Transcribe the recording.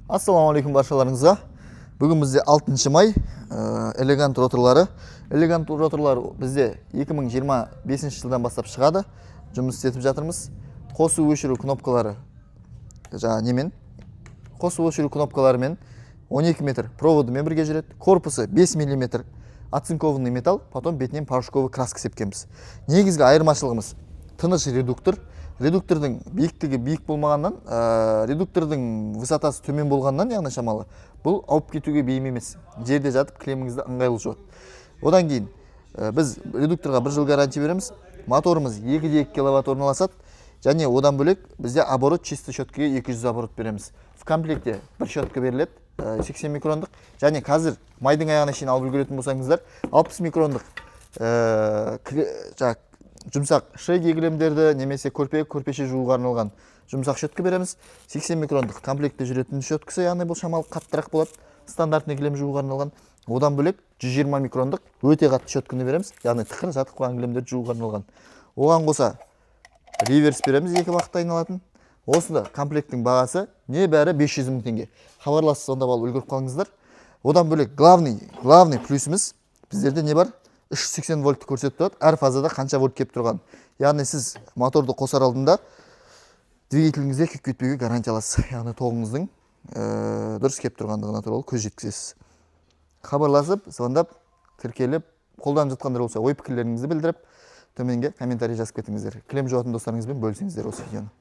Assalamu alaikum barшаларыңызға. Бүгін бізде 6 май, элегант роторлары. Элегант роторлар бізде 2025 жылдан бастап шығады. Жұмыс істетіп жатырмыз. Қосу өшіру кнопкалары немен, қосу өшіру кнопкаларымен 12 метр проводымен бірге жүреді. Корпусы 5 мм оцинкованный металл, потом бетінен порошковый краска сепкенбіз. Негізгі айырмашылығымыз тыныш редуктор. Редуктордың биіктігі биік болмағаннан, редуктордың высотасы төмен болғаннан, яғни шамалы, бұл ауып кетуге бейім емес. Жерде жатып клемміңізді ыңғайлы жуады. Одан кейін біз редукторға 1 жыл гарантия береміз. Моторымыз 2,2 киловатт орналасады. Және одан бөлек бізде оборот чисто щеткаға 200 оборот береміз. В комплекте бір щетка беріледі, 80 микрондық. Және қазір майдың аяғына шейін алып үлгеретін болсаңыздар, 60 микрондық жұмсақ шег егілемдерді немесе көрпеше жууға арналған жұмсақ щетка береміз. 80 микрондық комплектте жүретін щеткасы, яғни бұл шамалы қаттырақ болады, стандартный кілем жууға арналған. Одан бөлек 120 микрондық өте қатты щетканы береміз, яғни тықыр жатып қалған кілемдерді жууға арналған. Оған қоса реверс береміз, 2 уақытта айналатын. Осында комплекттің бағасы небәрі 500 мың теңге. Хабарласып сонда алып үлгеріп қалыңыздар. Одан бөлек главный плюсіміз біздерде не бар? 380 вольтты көрсетіп тұрады. Әр фазада қанша вольт кеп тұрған. Яғни сіз моторды қосар алдында двигателіңізде күйіп кетпеуге гарантия аласыз. Яғни тоғыңыздың дұрыс кеп тұрғандығына туралы көз жеткізесіз. Хабарласып, звондап, тіркеліп, қолданып жатқандар болса ой пікірлеріңізді білдіріп, төменге комментарий жазып кетіңіздер. Кілем жуатын достарыңызбен бөлісіңіздер осы видеоны.